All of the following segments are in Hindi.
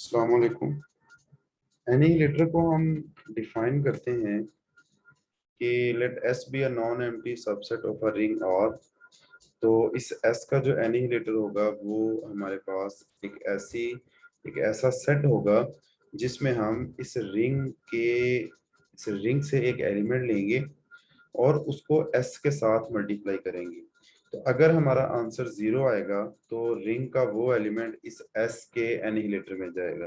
अस्सलाम वालेकुम। एनीहिलेटर को हम डिफाइन करते हैं कि let S be a non empty subset of a ring और। तो इस एस का जो एनीहिलेटर होगा वो हमारे पास एक ऐसा सेट होगा जिसमें हम इस रिंग से एक एलिमेंट लेंगे और उसको एस के साथ मल्टीप्लाई करेंगे। तो अगर हमारा आंसर जीरो आएगा तो रिंग का वो एलिमेंट इस एस के एनीहिलेटर में जाएगा।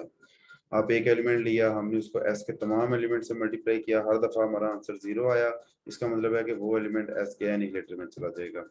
आप एक एलिमेंट लिया, हमने उसको एस के तमाम एलिमेंट से मल्टीप्लाई किया, हर दफा हमारा आंसर जीरो आया, इसका मतलब है कि वो एलिमेंट एस के एनीहिलेटर में चला जाएगा।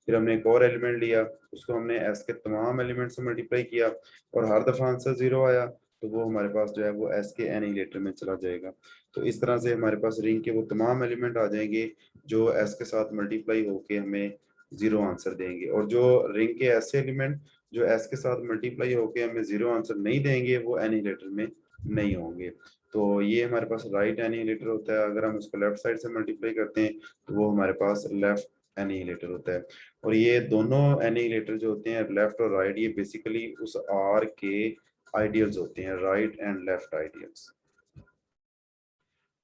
फिर हमने एक और एलिमेंट लिया, उसको हमने एस के तमाम एलिमेंट से मल्टीप्लाई किया और हर दफा आंसर जीरो आया, तो वो हमारे पास जो है वो एस के एनीहिलेटर में चला जाएगा। तो इस तरह से हमारे पास रिंग के वो तमाम एलिमेंट आ जाएंगे जो एस के साथ मल्टीप्लाई होके हमें जीरो आंसर देंगे, और जो रिंग के ऐसे एलिमेंट जो एस के साथ मल्टीप्लाई होके हमें जीरो आंसर नहीं देंगे वो एनीहिलेटर में नहीं होंगे। तो ये हमारे पास राइट एनीहिलेटर होता है। अगर हम उसको लेफ्ट साइड से मल्टीप्लाई करते हैं तो वो हमारे पास लेफ्ट एनीहिलेटर होता है। और ये दोनों एनीहिलेटर जो होते हैं लेफ्ट और राइट, ये बेसिकली उस आर के आइडियल्स होते हैं, राइट एंड लेफ्ट आइडियल्स।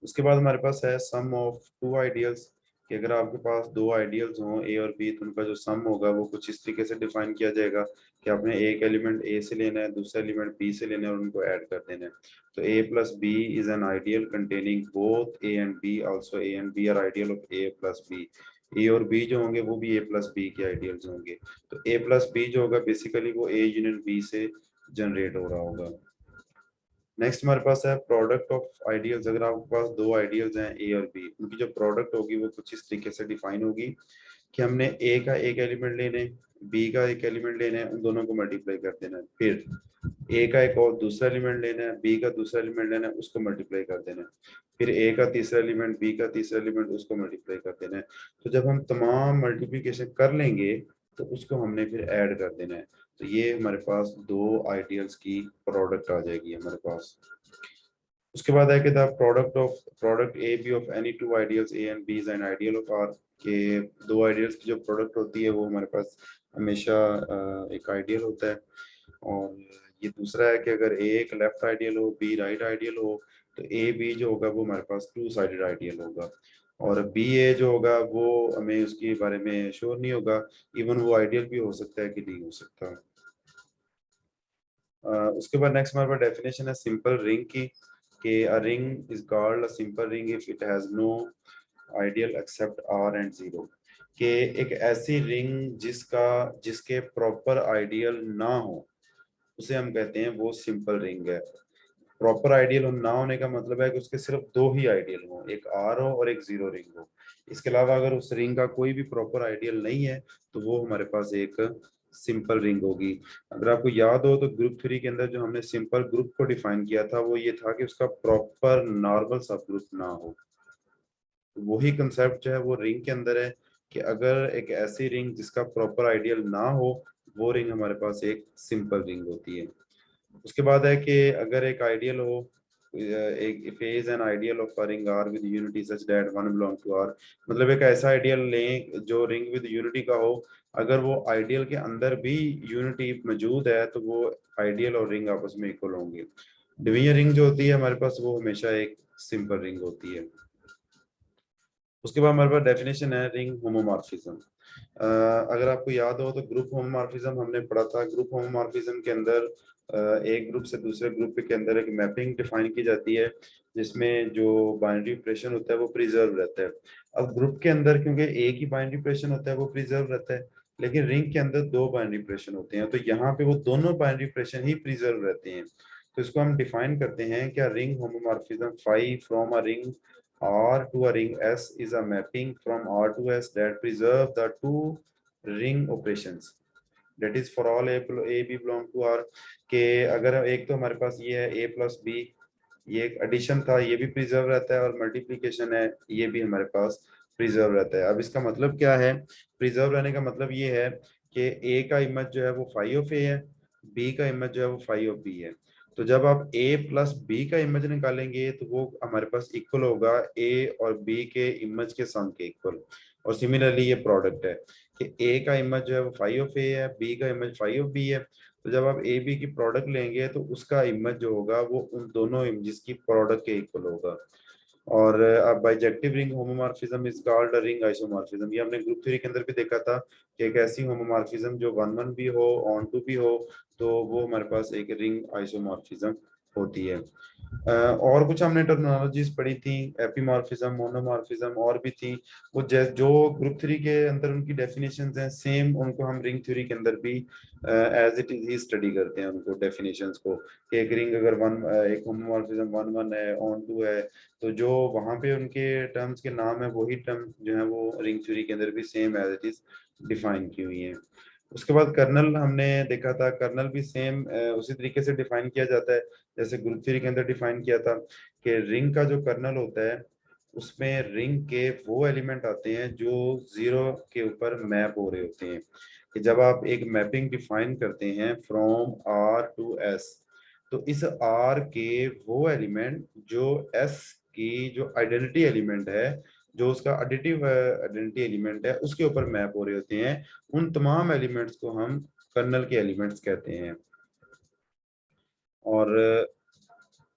उसके बाद हमारे पास है सम ऑफ टू आइडियल्स, कि अगर आपके पास दो आइडियल्स हों ए और बी तो उनका जो सम होगा वो कुछ इस तरीके से डिफाइन किया जाएगा कि आपने एक एलिमेंट ए से लेना है, दूसरा एलिमेंट बी से लेना है और उनको ऐड कर देना है। तो A plus B is an ideal containing both A and B, also A and B are ideal of A plus B. A और बी जो होंगे वो भी ए प्लस बी के आइडियल्स होंगे। तो ए प्लस बी जो होगा बेसिकली वो ए यूनियन बी से जनरेट हो रहा होगा। नेक्स्ट हमारे पास है प्रोडक्ट ऑफ आइडियल्स। अगर आपके पास दो आइडियल्स हैं ए और बी, उनकी जो प्रोडक्ट होगी वो कुछ इस तरीके से डिफाइन होगी कि हमने ए का एक एलिमेंट लेना है, बी का एक एलिमेंट लेना है, उन दोनों को मल्टीप्लाई कर देना है। फिर ए का एक और दूसरा एलिमेंट लेना है, बी का दूसरा एलिमेंट लेना है, उसको मल्टीप्लाई कर देना है। फिर ए का तीसरा एलिमेंट, बी का तीसरा एलिमेंट, उसको मल्टीप्लाई कर देना है। तो जब हम तमाम मल्टीप्लिकेशन कर लेंगे तो उसको हमने फिर ऐड कर देना है। तो ये हमारे पास दो आइडियल्स की प्रोडक्ट आ जाएगी हमारे पास। उसके बाद है कि the product A B of any two ideals A and B is an ideal of R, के दो आइडियल्स की जो प्रोडक्ट होती है वो हमारे पास हमेशा एक आइडियल होता है। और ये दूसरा है कि अगर ए एक लेफ्ट आइडियल हो, बी राइट आइडियल हो, तो ए बी जो होगा वो हमारे पास टू साइडेड आइडियल होगा। और बी ए जो होगा वो हमें उसके बारे में श्योर नहीं होगा, इवन वो आइडियल भी हो सकता है कि नहीं हो सकता। उसके बाद नेक्स्ट हमारे पास डेफिनेशन है सिंपल रिंग की, कि a ring is called a simple ring if it has no ideal except R and zero. कि एक ऐसी रिंग जिसके प्रॉपर आइडियल ना हो उसे हम कहते हैं वो सिंपल रिंग है। प्रॉपर आइडियल ना होने का मतलब है कि उसके सिर्फ दो ही आइडियल हो, एक आर हो और एक जीरो रिंग हो। इसके अलावा अगर उस रिंग का कोई भी प्रॉपर आइडियल नहीं है तो वो हमारे पास एक सिंपल रिंग होगी। अगर आपको याद हो तो ग्रुप थ्री के अंदर जो हमने सिंपल ग्रुप को डिफाइन किया था वो ये था कि उसका प्रॉपर नॉर्मल सब ग्रुप ना हो। वही कंसेप्ट जो है वो रिंग के अंदर है, कि अगर एक ऐसी रिंग जिसका प्रॉपर आइडियल ना हो वो रिंग हमारे पास एक सिंपल रिंग होती है। उसके बाद है कि अगर एक आइडियल हो, एक phase an ideal of ring R with unity such that one belong to R. मतलब एक ऐसा आइडियल लें जो रिंग विद यूनिटी का हो, अगर वो आइडियल के अंदर भी यूनिटी मौजूद है तो वो आइडियल और रिंग आपस में इक्वल होंगे। डिवीजन रिंग जो होती है हमारे पास वो हमेशा एक सिंपल रिंग होती है। उसके बाद हमारे पास डेफिनेशन है रिंग होमोमॉर्फिज्म। अगर आपको याद हो तो ग्रुप होमोमॉर्फिज्म हमने पढ़ा था। ग्रुप होमोमॉर्फिज्म के अंदर एक ग्रुप से दूसरे ग्रुप के अंदर एक मैपिंग डिफाइन की जाती है जिसमें जो बाइनरी ऑपरेशन होता है वो प्रिजर्व रहता है। अब ग्रुप के अंदर क्योंकि एक ही बाइनरी ऑपरेशन होता है वो प्रिजर्व रहता है, लेकिन रिंग के अंदर दो बाइनरी ऑपरेशन होते हैं तो यहाँ पे वो दोनों बाइनरी ऑपरेशन ही प्रिजर्व रहते हैं। तो इसको हम डिफाइन करते हैं क्या, ring homomorphism phi from a ring R to a ring S is a mapping from R to S that preserve the two ring operations. That is for all A B belong to R। के अगर एक तो हमारे पास ये है A प्लस बी, ये एक एडिशन था ये भी प्रिजर्व रहता है, और मल्टीप्लिकेशन है ये भी हमारे पास प्रिजर्व रहता है। अब इसका मतलब क्या है, प्रिजर्व रहने का मतलब ये है कि A का इमेज जो है वो फाई ऑफ A है, B का इमेज जो है वो फाई ऑफ B है। तो जब आप A प्लस बी का इमेज निकालेंगे तो वो हमारे पास इक्वल होगा A और B के इमेज के सम के इक्वल। और सिमिलरली ये प्रोडक्ट है कि ए का इमेज जो है वो फाई ऑफ ए है, बी का इमेज फाई ऑफ बी है। तो जब आप ए बी की प्रोडक्ट लेंगे तो उसका इमेज जो होगा वो उन दोनों इमेजेस की प्रोडक्ट के इक्वल होगा। और अब bijective ring homomorphism is called a ring isomorphism. ये हमने ग्रुप थ्योरी के अंदर भी देखा था कि एक ऐसी होमोमॉर्फिज्म जो वन वन भी हो, ऑन टू भी हो, तो वो हमारे पास एक रिंग आइसोमॉर्फिज्म होती है। और कुछ हमने टर्मिनोलॉजीज पढ़ी थी, एपीमॉर्फिज्म, मोनोमॉर्फिज्म और भी थी। वो जो ग्रुप थ्योरी के अंदर उनकी डेफिनेशंस हैं सेम, उनको हम रिंग थ्योरी के अंदर भी एज इट इज ही स्टडी करते हैं उनको डेफिनेशंस को। कि एक रिंग अगर एक होमोमॉर्फिज्म वन वन है, ऑन टू है, तो जो वहां पे उनके टर्म्स के नाम है वही टर्म जो है वो रिंग थ्योरी के अंदर भी same as it is define की हुई है। उसके बाद कर्नल हमने देखा था, कर्नल भी सेम उसी तरीके से डिफाइन किया जाता है जैसे ग्रुप थ्योरी के अंदर डिफाइन किया था कि रिंग का जो कर्नल होता है उसमें रिंग के वो एलिमेंट आते हैं जो जीरो के ऊपर मैप हो रहे होते हैं। कि जब आप एक मैपिंग डिफाइन करते हैं फ्रॉम आर टू एस, तो इस आर के वो एलिमेंट जो एस की जो आइडेंटिटी एलिमेंट है, जो उसका एडिटिव आइडेंटिटी एलिमेंट है, उसके ऊपर मैप हो रहे होते हैं। उन तमाम एलिमेंट्स को हम कर्नल के एलिमेंट्स कहते हैं। और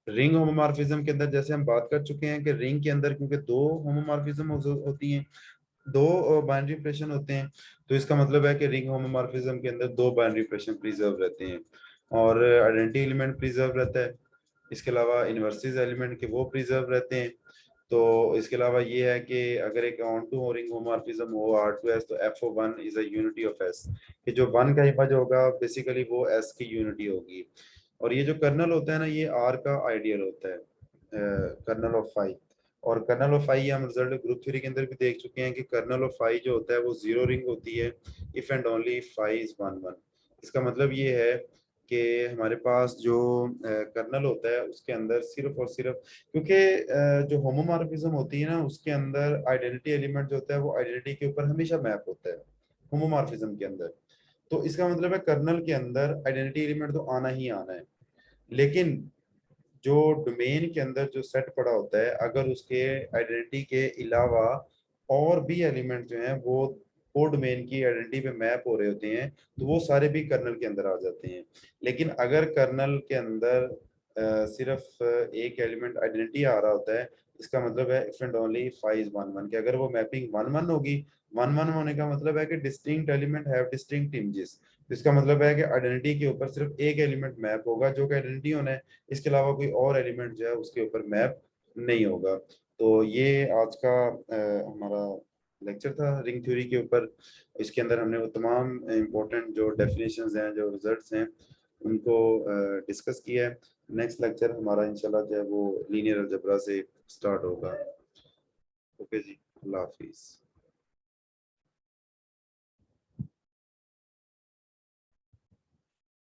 रिंग होमोमॉर्फिज्म के अंदर जैसे हम बात कर चुके हैं कि रिंग के अंदर क्योंकि दो होमोमॉर्फिज्म होती हैं, दो बाइनरी ऑपरेशन होते हैं, तो इसका मतलब है कि रिंग होमोमॉर्फिज्म के अंदर दो बाइनरी ऑपरेशन प्रिजर्व रहते हैं और आइडेंटिटी एलिमेंट प्रिजर्व रहता है। इसके अलावा इन्वर्सिस एलिमेंट के वो प्रिजर्व रहते हैं। तो इसके अलावा ये है कि अगर एक ऑन टू रिंग होमोमॉर्फिज्म हो आर टू एस, तो f of one is a unity of S, कि जो वन का इमेज होगा बेसिकली वो एस की यूनिटी होगी। और ये जो कर्नल होता है ना, ये आर का आइडियल होता है, कर्नल ऑफ फाई। और कर्नल ऑफ फाई हम रिजल्ट ग्रुप थ्योरी के अंदर भी देख चुके हैं कि कर्नल ऑफ फाई जो होता है वो जीरो रिंग होती है if and only phi is one one. इसका मतलब ये है कि हमारे पास जो कर्नल होता है उसके अंदर सिर्फ और सिर्फ, क्योंकि जो होमोमॉर्फिज्म होती है ना उसके अंदर आइडेंटिटी एलिमेंट जो होता है वो आइडेंटिटी के ऊपर हमेशा मैप होता है होमोमॉर्फिज्म के अंदर। तो इसका मतलब है कर्नल के अंदर आइडेंटिटी एलिमेंट तो आना ही आना है। लेकिन जो डोमेन के अंदर जो सेट पड़ा होता है, अगर उसके आइडेंटिटी के अलावा और भी एलिमेंट जो हैं वो डोमेन की आइडेंटिटी पे मैप हो रहे होते हैं, तो वो सारे भी कर्नल के अंदर आ जाते हैं। लेकिन अगर कर्नल के अंदर सिर्फ एक एलिमेंट आइडेंटिटी आ रहा होता है, इसका मतलब है if and only five is one one, कि अगर वो मैपिंग वन वन होगी, वन वन होने का मतलब है कि distinct element have distinct images. इसका मतलब है कि आइडेंटिटी के ऊपर सिर्फ एक एलिमेंट मैप होगा जो कि आइडेंटिटी होना है, इसके अलावा कोई और एलिमेंट जो है उसके ऊपर मैप नहीं होगा। तो ये आज का हमारा लेक्चर था रिंग थ्योरी के ऊपर। इसके अंदर हमने वो तमाम इम्पोर्टेंट जो डेफिनेशंस हैं, जो रिजल्ट्स हैं, उनको डिस्कस किया है। नेक्स्ट लेक्चर हमारा इंशाल्लाह जो है वो लीनियर अलजेब्रा से स्टार्ट होगा। ओके जी, अल्लाह हाफिज़।